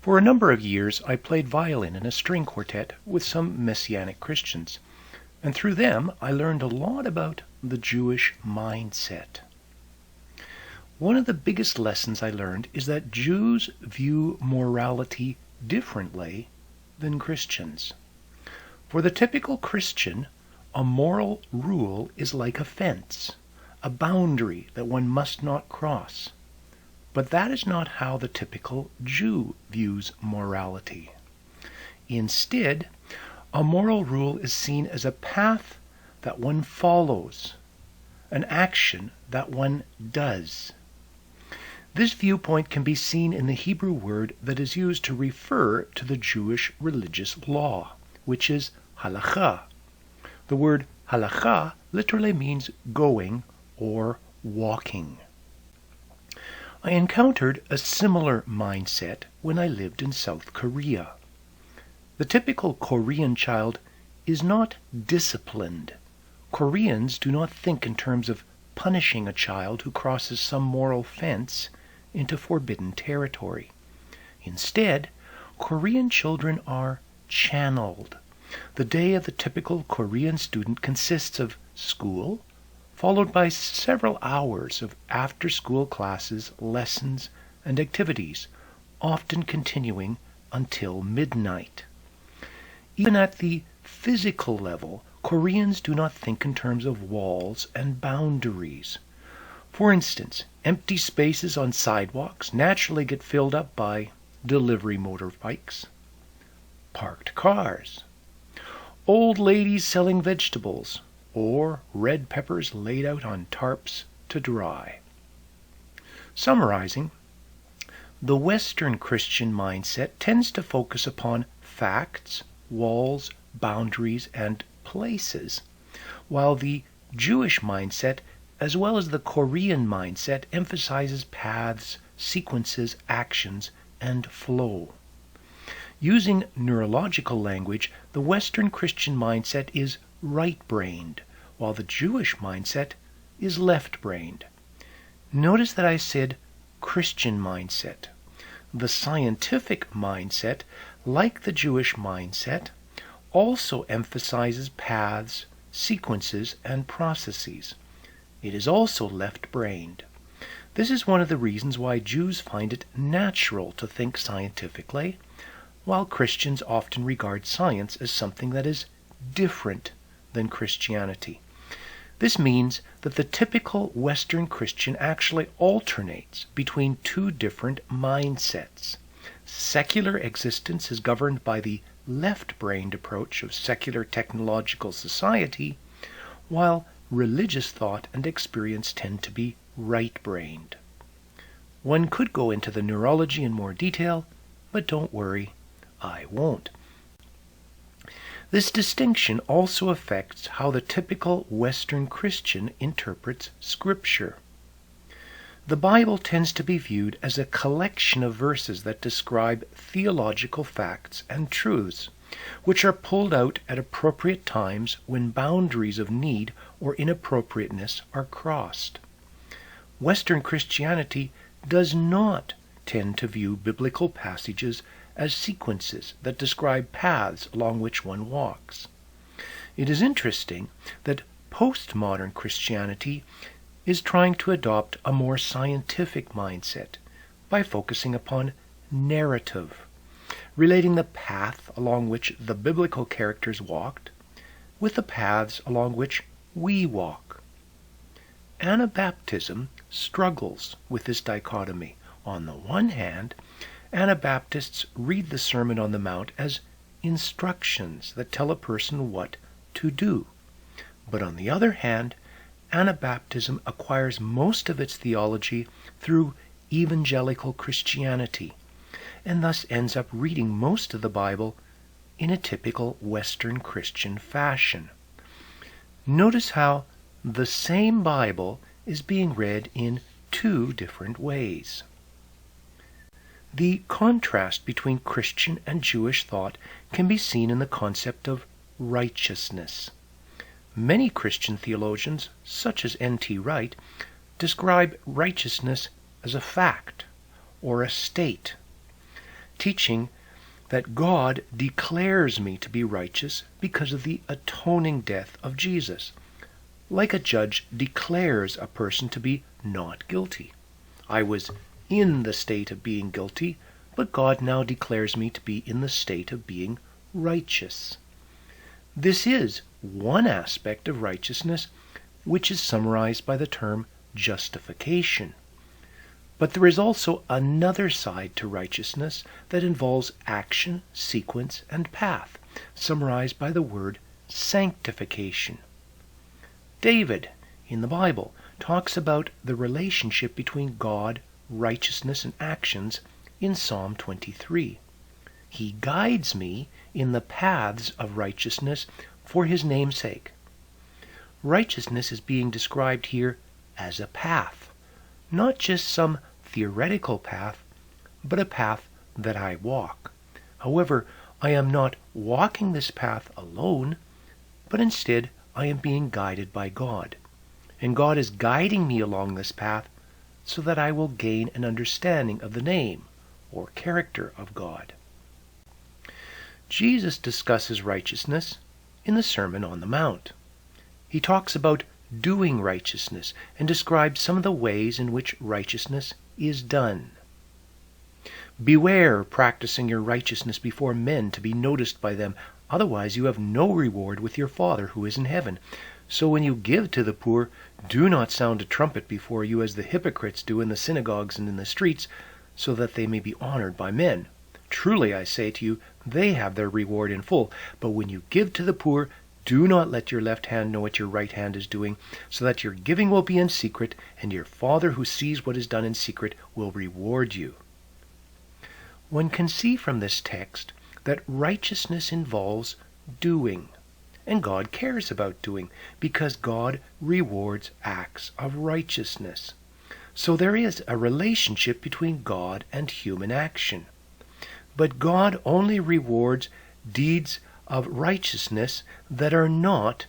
For a number of years I played violin in a string quartet with some Messianic Christians, and through them I learned a lot about the Jewish mindset. One of the biggest lessons I learned is that Jews view morality differently than Christians. For the typical Christian, a moral rule is like a fence, a boundary that one must not cross. But that is not how the typical Jew views morality. Instead, a moral rule is seen as a path that one follows, an action that one does. This viewpoint can be seen in the Hebrew word that is used to refer to the Jewish religious law, which is halakha. The word halakha literally means going or walking. I encountered a similar mindset when I lived in South Korea. The typical Korean child is not disciplined. Koreans do not think in terms of punishing a child who crosses some moral fence into forbidden territory. Instead, Korean children are channeled. The day of the typical Korean student consists of school, followed by several hours of after-school classes, lessons, and activities, often continuing until midnight. Even at the physical level, Koreans do not think in terms of walls and boundaries. For instance, empty spaces on sidewalks naturally get filled up by delivery motorbikes, parked cars, old ladies selling vegetables, or red peppers laid out on tarps to dry. Summarizing, the Western Christian mindset tends to focus upon facts, walls, boundaries, and places, while the Jewish mindset, as well as the Korean mindset, emphasizes paths, sequences, actions, and flow. Using neurological language, the Western Christian mindset is right-brained, while the Jewish mindset is left-brained. Notice that I said Christian mindset. The scientific mindset, like the Jewish mindset, also emphasizes paths, sequences, and processes. It is also left-brained. This is one of the reasons why Jews find it natural to think scientifically, while Christians often regard science as something that is different than Christianity. This means that the typical Western Christian actually alternates between two different mindsets. Secular existence is governed by the left-brained approach of secular technological society, while religious thought and experience tend to be right-brained. One could go into the neurology in more detail, but don't worry, I won't. This distinction also affects how the typical Western Christian interprets Scripture. The Bible tends to be viewed as a collection of verses that describe theological facts and truths, which are pulled out at appropriate times when boundaries of need or inappropriateness are crossed. Western Christianity does not tend to view biblical passages as sequences that describe paths along which one walks. It is interesting that postmodern Christianity is trying to adopt a more scientific mindset by focusing upon narrative, relating the path along which the biblical characters walked with the paths along which we walk. Anabaptism struggles with this dichotomy. On the one hand, Anabaptists read the Sermon on the Mount as instructions that tell a person what to do. But on the other hand, Anabaptism acquires most of its theology through evangelical Christianity, and thus ends up reading most of the Bible in a typical Western Christian fashion. Notice how the same Bible is being read in two different ways. The contrast between Christian and Jewish thought can be seen in the concept of righteousness. Many Christian theologians, such as N.T. Wright, describe righteousness as a fact or a state. teaching that God declares me to be righteous because of the atoning death of Jesus, like a judge declares a person to be not guilty. I was in the state of being guilty, but God now declares me to be in the state of being righteous. This is one aspect of righteousness which is summarized by the term justification. But there is also another side to righteousness that involves action, sequence, and path, summarized by the word sanctification. David, in the Bible, talks about the relationship between God, righteousness, and actions in Psalm 23. He guides me in the paths of righteousness for his name's sake. Righteousness is being described here as a path, not just some theoretical path, but a path that I walk. However, I am not walking this path alone, but instead I am being guided by God. And God is guiding me along this path so that I will gain an understanding of the name or character of God. Jesus discusses righteousness in the Sermon on the Mount. He talks about doing righteousness and describes some of the ways in which righteousness is done. Beware practicing your righteousness before men to be noticed by them, otherwise you have no reward with your Father who is in heaven. So when you give to the poor, do not sound a trumpet before you as the hypocrites do in the synagogues and in the streets, so that they may be honored by men. Truly I say to you, they have their reward in full. But when you give to the poor, do not let your left hand know what your right hand is doing, so that your giving will be in secret, and your Father who sees what is done in secret will reward you. One can see from this text that righteousness involves doing, and God cares about doing, because God rewards acts of righteousness. So there is a relationship between God and human action. But God only rewards deeds of righteousness that are not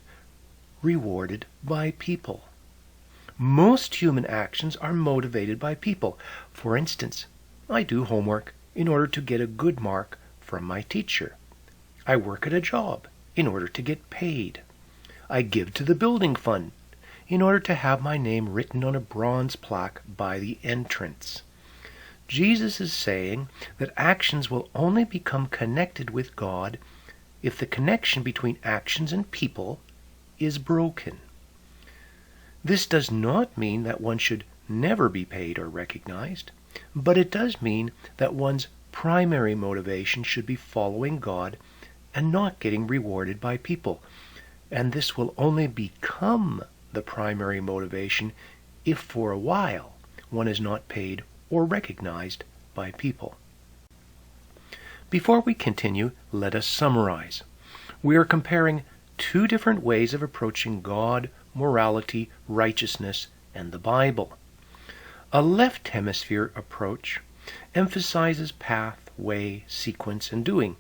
rewarded by people. Most human actions are motivated by people. For instance, I do homework in order to get a good mark from my teacher. I work at a job in order to get paid. I give to the building fund in order to have my name written on a bronze plaque by the entrance. Jesus is saying that actions will only become connected with God if the connection between actions and people is broken. This does not mean that one should never be paid or recognized, but it does mean that one's primary motivation should be following God and not getting rewarded by people. And this will only become the primary motivation if for a while one is not paid or recognized by people. Before we continue, let us summarize. We are comparing two different ways of approaching God, morality, righteousness, and the Bible. A left hemisphere approach emphasizes path, way, sequence, and doing,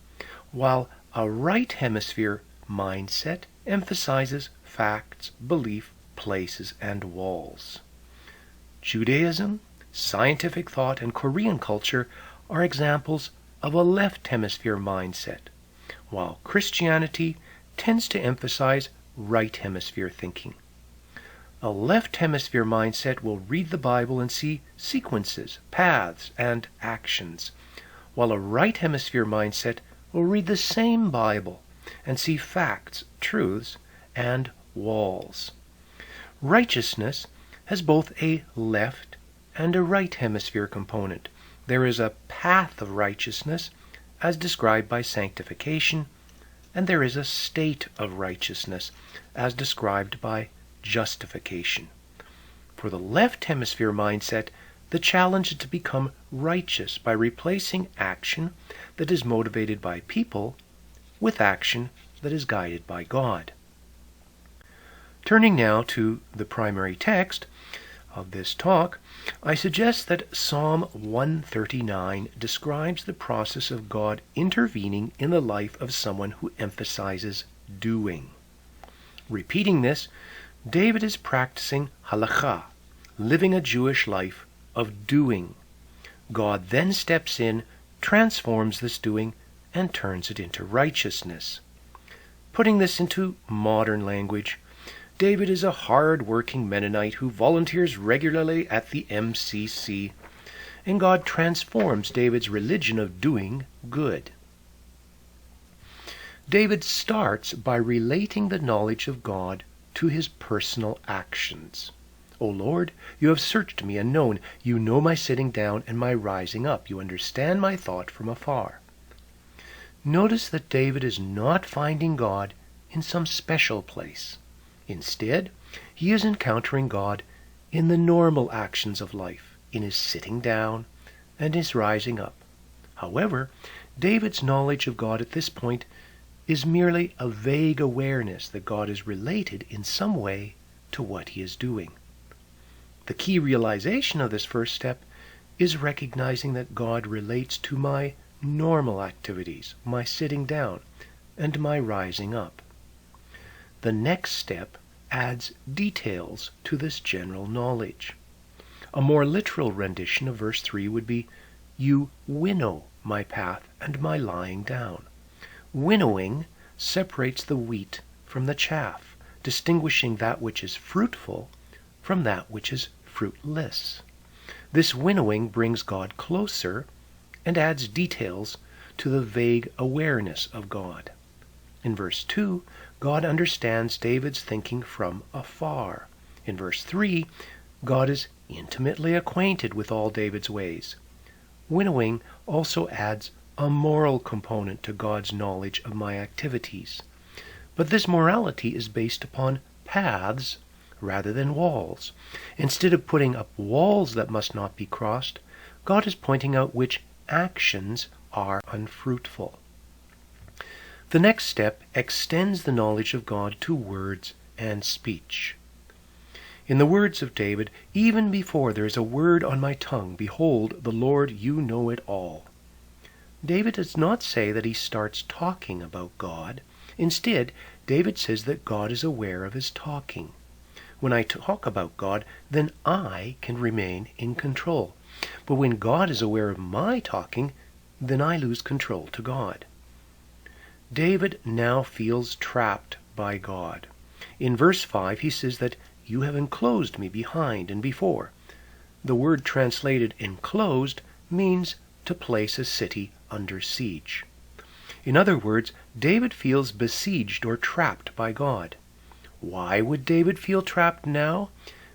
while a right hemisphere mindset emphasizes facts, belief, places, and walls. Judaism, scientific thought, and Korean culture are examples of a left hemisphere mindset, while Christianity tends to emphasize right hemisphere thinking. A left hemisphere mindset will read the Bible and see sequences, paths, and actions, while a right hemisphere mindset will read the same Bible and see facts, truths, and walls. Righteousness has both a left and a right hemisphere component. There is a path of righteousness as described by sanctification, and there is a state of righteousness as described by justification. For the left hemisphere mindset, the challenge is to become righteous by replacing action that is motivated by people with action that is guided by God. Turning now to the primary text of this talk, I suggest that Psalm 139 describes the process of God intervening in the life of someone who emphasizes doing. Repeating this, David is practicing halakha, living a Jewish life of doing. God then steps in transforms this doing and turns it into righteousness. Putting this into modern language, David is a hard-working Mennonite who volunteers regularly at the MCC, and God transforms David's religion of doing good. David starts by relating the knowledge of God to his personal actions. O Lord, you have searched me and known. You know my sitting down and my rising up. You understand my thought from afar. Notice that David is not finding God in some special place. Instead, he is encountering God in the normal actions of life, in his sitting down and his rising up. However, David's knowledge of God at this point is merely a vague awareness that God is related in some way to what he is doing. The key realization of this first step is recognizing that God relates to my normal activities, my sitting down, and my rising up. The next step adds details to this general knowledge. A more literal rendition of verse 3 would be, you winnow my path and my lying down. Winnowing separates the wheat from the chaff, distinguishing that which is fruitful from that which is fruitless. This winnowing brings God closer and adds details to the vague awareness of God. In verse 2, God understands David's thinking from afar. In verse 3, God is intimately acquainted with all David's ways. Winnowing also adds a moral component to God's knowledge of my activities. But this morality is based upon paths rather than walls. Instead of putting up walls that must not be crossed, God is pointing out which actions are unfruitful. The next step extends the knowledge of God to words and speech. In the words of David, even before there is a word on my tongue, behold, the Lord, you know it all. David does not say that he starts talking about God. Instead, David says that God is aware of his talking. When I talk about God, then I can remain in control. But when God is aware of my talking, then I lose control to God. David now feels trapped by God. In verse 5, he says that you have enclosed me behind and before. The word translated enclosed means to place a city under siege. In other words, David feels besieged or trapped by God. Why would David feel trapped now?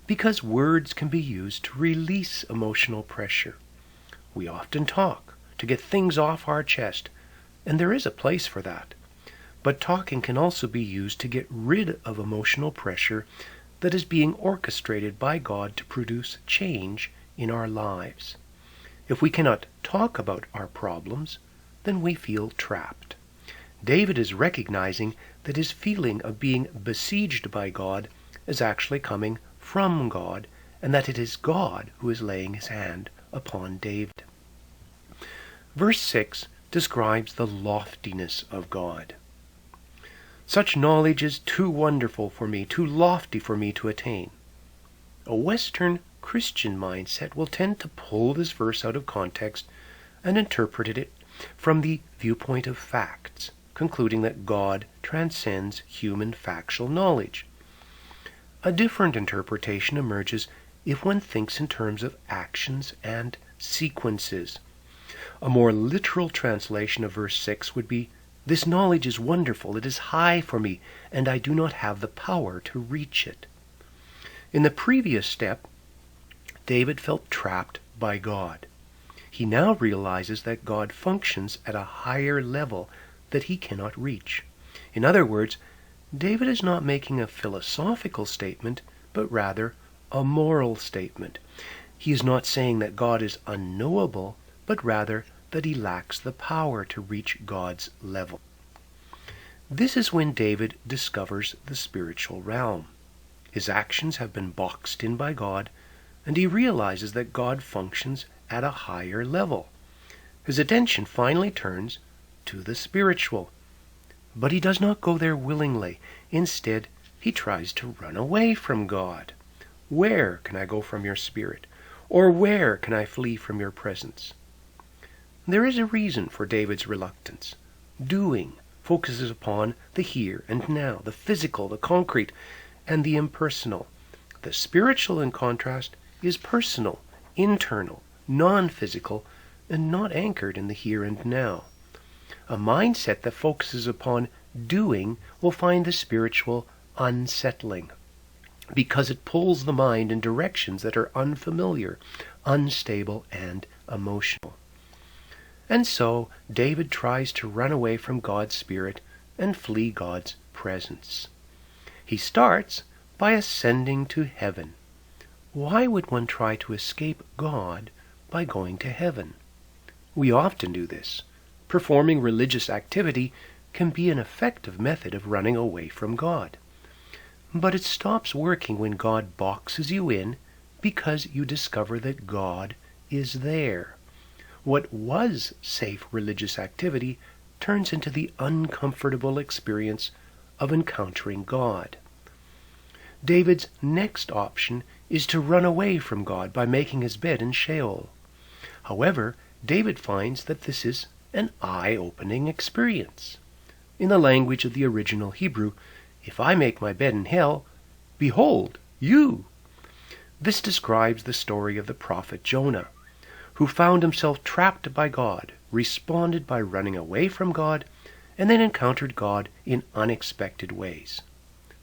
Because words can be used to release emotional pressure. We often talk to get things off our chest, and there is a place for that. But talking can also be used to get rid of emotional pressure that is being orchestrated by God to produce change in our lives. If we cannot talk about our problems, then we feel trapped. David is recognizing that his feeling of being besieged by God is actually coming from God, and that it is God who is laying his hand upon David. Verse 6 describes the loftiness of God. Such knowledge is too wonderful for me, too lofty for me to attain. A Western Christian mindset will tend to pull this verse out of context and interpret it from the viewpoint of facts, concluding that God transcends human factual knowledge. A different interpretation emerges if one thinks in terms of actions and sequences. A more literal translation of verse 6 would be, this knowledge is wonderful, it is high for me, and I do not have the power to reach it. In the previous step, David felt trapped by God. He now realizes that God functions at a higher level that he cannot reach. In other words, David is not making a philosophical statement, but rather a moral statement. He is not saying that God is unknowable, but rather that he lacks the power to reach God's level. This is when David discovers the spiritual realm. His actions have been boxed in by God, and he realizes that God functions at a higher level. His attention finally turns to the spiritual. But he does not go there willingly. Instead, he tries to run away from God. Where can I go from your spirit? Or where can I flee from your presence? There is a reason for David's reluctance. Doing focuses upon the here and now, the physical, the concrete, and the impersonal. The spiritual, in contrast, is personal, internal, non-physical, and not anchored in the here and now. A mindset that focuses upon doing will find the spiritual unsettling, because it pulls the mind in directions that are unfamiliar, unstable, and emotional. And so David tries to run away from God's Spirit and flee God's presence. He starts by ascending to heaven. Why would one try to escape God by going to heaven? We often do this. Performing religious activity can be an effective method of running away from God. But it stops working when God boxes you in because you discover that God is there. What was safe religious activity turns into the uncomfortable experience of encountering God. David's next option is to run away from God by making his bed in Sheol. However, David finds that this is an eye-opening experience. In the language of the original Hebrew, if I make my bed in hell, behold, you. This describes the story of the prophet Jonah, who found himself trapped by God, responded by running away from God, and then encountered God in unexpected ways.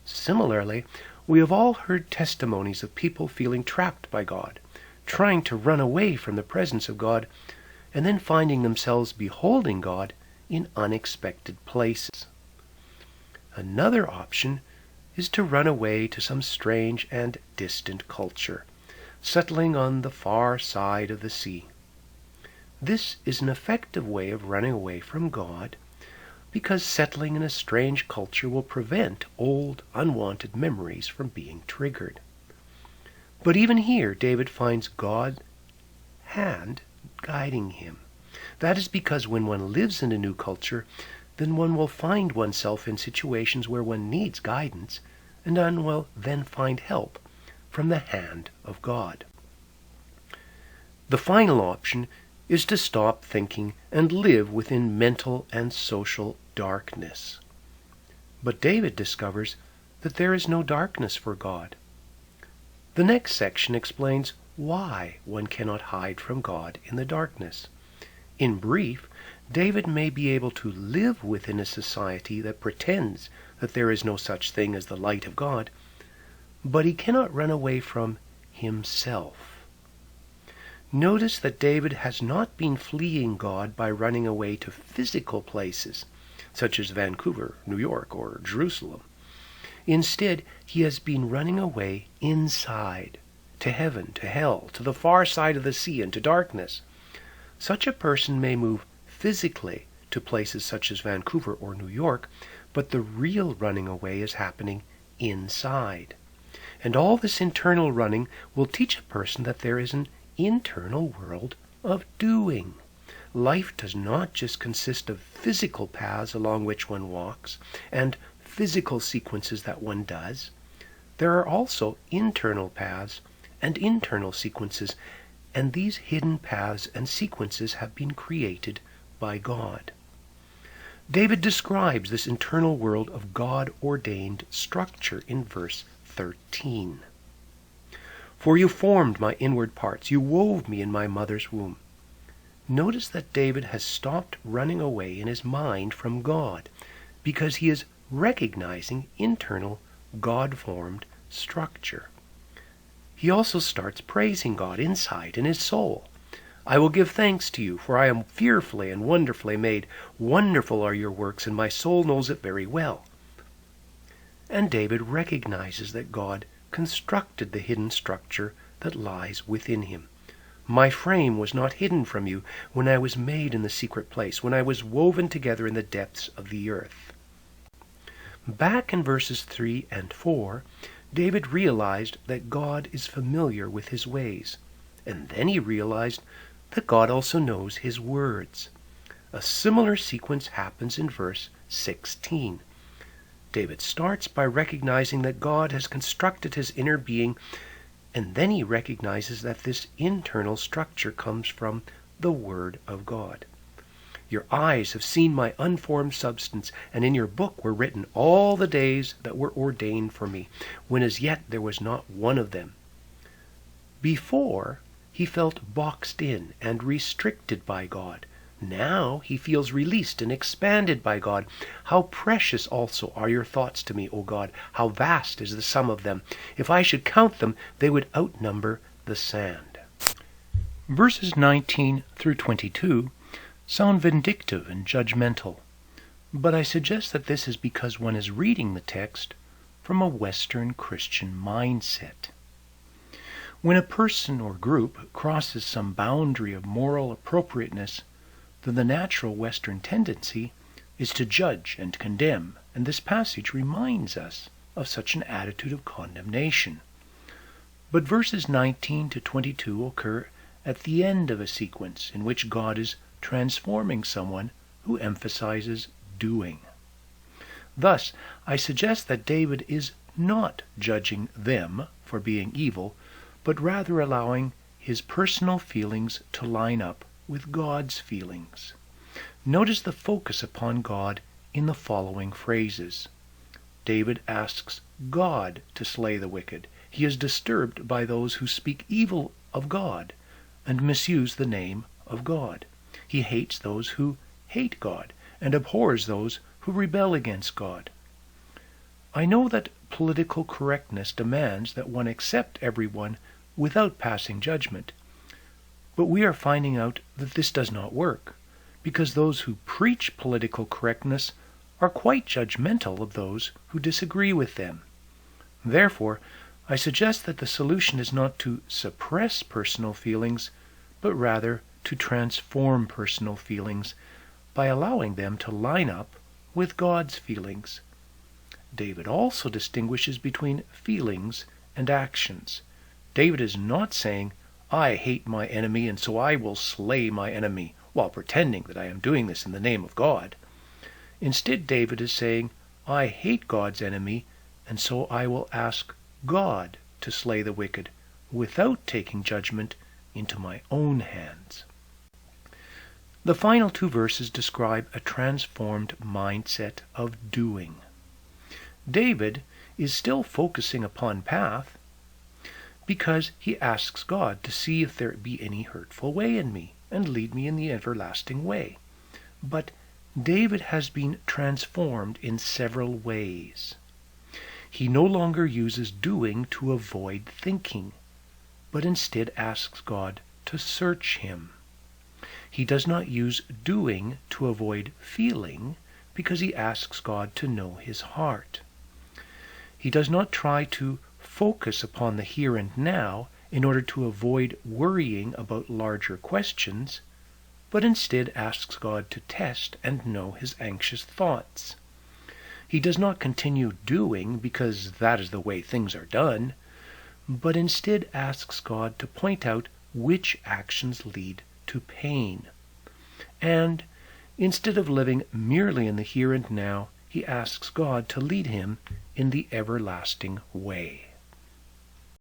Similarly, we have all heard testimonies of people feeling trapped by God, trying to run away from the presence of God, and then finding themselves beholding God in unexpected places. Another option is to run away to some strange and distant culture, settling on the far side of the sea. This is an effective way of running away from God, because settling in a strange culture will prevent old, unwanted memories from being triggered. But even here, David finds God's hand guiding him. That is because when one lives in a new culture, then one will find oneself in situations where one needs guidance, and one will then find help from the hand of God. The final option is to stop thinking and live within mental and social darkness. But David discovers that there is no darkness for God. The next section explains why one cannot hide from God in the darkness. In brief, David may be able to live within a society that pretends that there is no such thing as the light of God, but he cannot run away from himself. Notice that David has not been fleeing God by running away to physical places, such as Vancouver, New York, or Jerusalem. Instead, he has been running away inside, to heaven, to hell, to the far side of the sea, and to darkness. Such a person may move physically to places such as Vancouver or New York, but the real running away is happening inside. And all this internal running will teach a person that there is an internal world of doing. Life does not just consist of physical paths along which one walks and physical sequences that one does. There are also internal paths and internal sequences, and these hidden paths and sequences have been created by God. David describes this internal world of God-ordained structure in verse 13. For you formed my inward parts, you wove me in my mother's womb. Notice that David has stopped running away in his mind from God because he is recognizing internal God-formed structure. He also starts praising God inside in his soul. I will give thanks to you, for I am fearfully and wonderfully made. Wonderful are your works, and my soul knows it very well. And David recognizes that God constructed the hidden structure that lies within him. My frame was not hidden from you when I was made in the secret place, when I was woven together in the depths of the earth. Back in verses 3 and 4, David realized that God is familiar with his ways, and then he realized that God also knows his words. A similar sequence happens in verse 16. David starts by recognizing that God has constructed his inner being, and then he recognizes that this internal structure comes from the Word of God. Your eyes have seen my unformed substance, and in your book were written all the days that were ordained for me, when as yet there was not one of them. Before, he felt boxed in and restricted by God. Now he feels released and expanded by God. How precious also are your thoughts to me, O God! How vast is the sum of them! If I should count them, they would outnumber the sand. Verses 19 through 22 sound vindictive and judgmental, but I suggest that this is because one is reading the text from a Western Christian mindset. When a person or group crosses some boundary of moral appropriateness, then the natural Western tendency is to judge and condemn, and this passage reminds us of such an attitude of condemnation. But verses 19 to 22 occur at the end of a sequence in which God is transforming someone who emphasizes doing. Thus, I suggest that David is not judging them for being evil, but rather allowing his personal feelings to line up with God's feelings. Notice the focus upon God in the following phrases. David asks God to slay the wicked. He is disturbed by those who speak evil of God and misuse the name of God. He hates those who hate God and abhors those who rebel against God. I know that political correctness demands that one accept everyone without passing judgment. But we are finding out that this does not work, because those who preach political correctness are quite judgmental of those who disagree with them. Therefore, I suggest that the solution is not to suppress personal feelings, but rather to transform personal feelings by allowing them to line up with God's feelings. David also distinguishes between feelings and actions. David is not saying, I hate my enemy and so I will slay my enemy, while pretending that I am doing this in the name of God. Instead, David is saying, I hate God's enemy and so I will ask God to slay the wicked without taking judgment into my own hands. The final two verses describe a transformed mindset of doing. David is still focusing upon path because he asks God to see if there be any hurtful way in me and lead me in the everlasting way. But David has been transformed in several ways. He no longer uses doing to avoid thinking, but instead asks God to search him. He does not use doing to avoid feeling because he asks God to know his heart. He does not try to focus upon the here and now in order to avoid worrying about larger questions, but instead asks God to test and know his anxious thoughts. He does not continue doing because that is the way things are done, but instead asks God to point out which actions lead to pain. And instead of living merely in the here and now, he asks God to lead him in the everlasting way.